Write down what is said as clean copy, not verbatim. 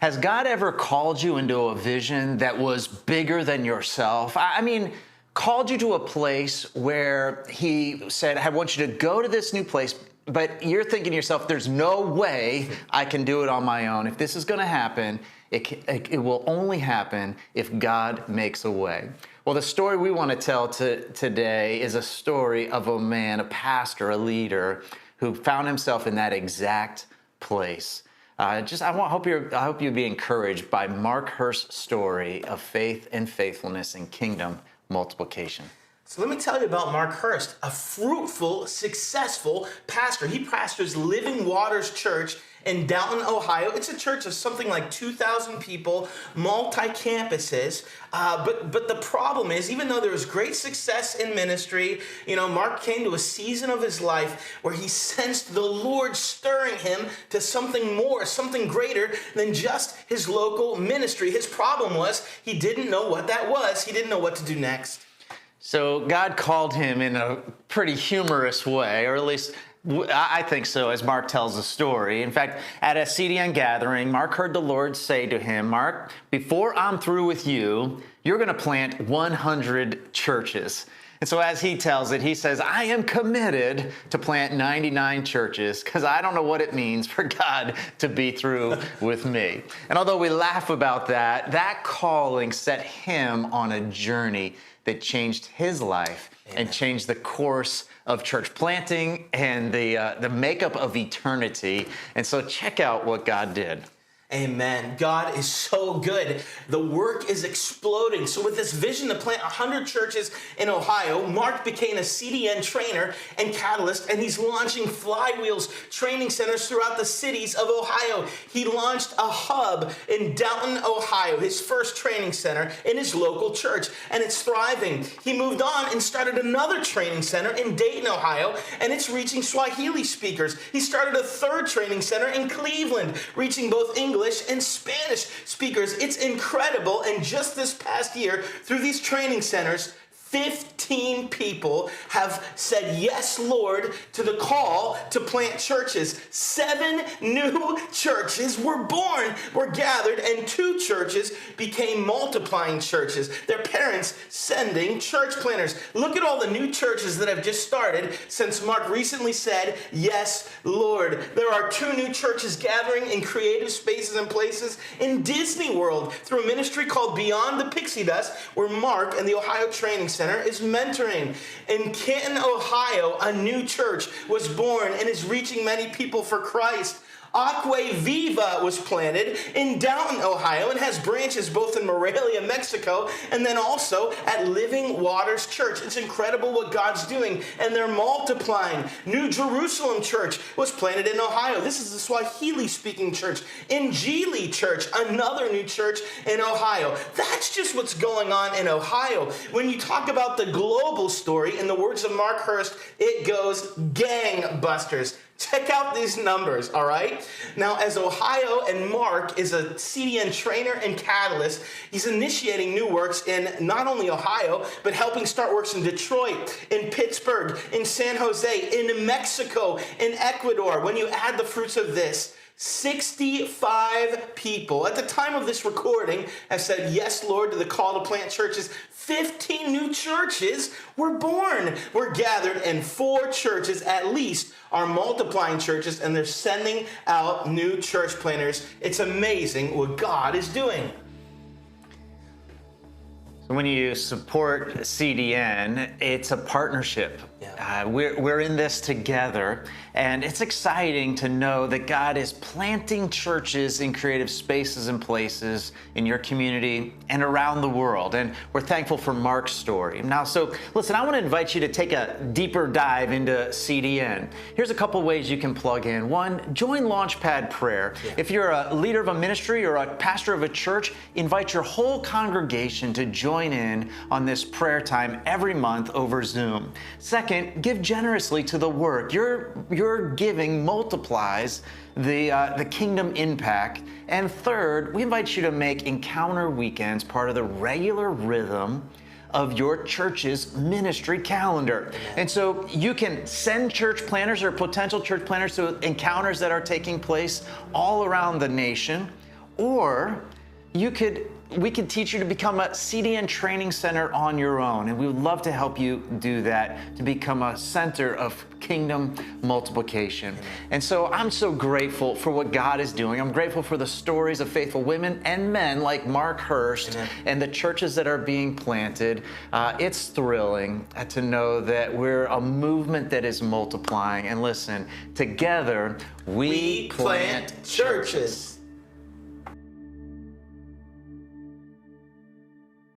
Has God ever called you into a vision that was bigger than yourself? I mean, called you to a place where he said, I want you to go to this new place, but you're thinking to yourself, there's no way I can do it on my own. If this is going to happen, it will only happen if God makes a way. Well, the story we want to tell today is a story of a man, a pastor, a leader who found himself in that exact place. I hope you'll be encouraged by Mark Hurst's story of faith and faithfulness in kingdom multiplication. So let me tell you about Mark Hurst, a fruitful, successful pastor. He pastors Living Waters Church in Downton, Ohio. It's a church of something like 2,000 people, multi-campuses. But the problem is, even though there was great success in ministry, Mark came to a season of his life where he sensed the Lord stirring him to something more, something greater than just his local ministry. His problem was he didn't know what that was. He didn't know what to do next. So God called him in a pretty humorous way, or at least I think so, as Mark tells the story. In fact, at a CDN gathering, Mark heard the Lord say to him, Mark, before I'm through with you, you're going to plant 100 churches. And so as he tells it, he says, I am committed to plant 99 churches because I don't know what it means for God to be through with me. And although we laugh about that calling set him on a journey that changed his life. Amen. And changed the course of church planting and the makeup of eternity. And so check out what God did. Amen. God is so good. The work is exploding. So with this vision to plant 100 churches in Ohio, Mark became a CDN trainer and catalyst, and he's launching Flywheels training centers throughout the cities of Ohio. He launched a hub in Downton, Ohio, his first training center in his local church, and it's thriving. He moved on and started another training center in Dayton, Ohio, and it's reaching Swahili speakers. He started a third training center in Cleveland, reaching both English and Spanish speakers. It's incredible. And just this past year, through these training centers, 15 people have said, yes, Lord, to the call to plant churches. 7 new churches were born, were gathered, and 2 churches became multiplying churches. Their parents sending church planters. Look at all the new churches that have just started since Mark recently said, yes, Lord. There are 2 new churches gathering in creative spaces and places in Disney World through a ministry called Beyond the Pixie Dust, where Mark and the Ohio Training Center is mentoring. In Canton, Ohio, a new church was born and is reaching many people for Christ. Aqua Viva was planted in Downton, Ohio, and has branches both in Morelia, Mexico, and then also at Living Waters Church. It's incredible what God's doing, and they're multiplying. New Jerusalem Church was planted in Ohio. This is the Swahili-speaking church. Njili Church, another new church in Ohio. That's just what's going on in Ohio. When you talk about the global story, in the words of Mark Hurst, it goes gangbusters. Check out these numbers, all right? Now, as Ohio and Mark is a CDN trainer and catalyst, he's initiating new works in not only Ohio, but helping start works in Detroit, in Pittsburgh, in San Jose, in Mexico, in Ecuador. When you add the fruits of this, 65 people at the time of this recording have said yes, Lord, to the call to plant churches. 15 new churches were born, were gathered, and 4 churches at least are multiplying churches, and they're sending out new church planters. It's amazing what God is doing. So when you support CDN, it's a partnership. Yeah. We're in this together, and it's exciting to know that God is planting churches in creative spaces and places in your community and around the world. And we're thankful for Mark's story. Now, so listen, I want to invite you to take a deeper dive into CDN. Here's a couple ways you can plug in. 1, join Launchpad Prayer. Yeah. If you're a leader of a ministry or a pastor of a church, invite your whole congregation to join in on this prayer time every month over Zoom. 2nd, give generously to the work. Your giving multiplies the kingdom impact. And 3rd, we invite you to make Encounter Weekends part of the regular rhythm of your church's ministry calendar. And so you can send church planners or potential church planners to encounters that are taking place all around the nation, or we could teach you to become a CDN training center on your own. And we would love to help you do that, to become a center of kingdom multiplication. And so I'm so grateful for what God is doing. I'm grateful for the stories of faithful women and men like Mark Hurst and the churches that are being planted. It's thrilling to know that we're a movement that is multiplying. And listen, together we plant churches.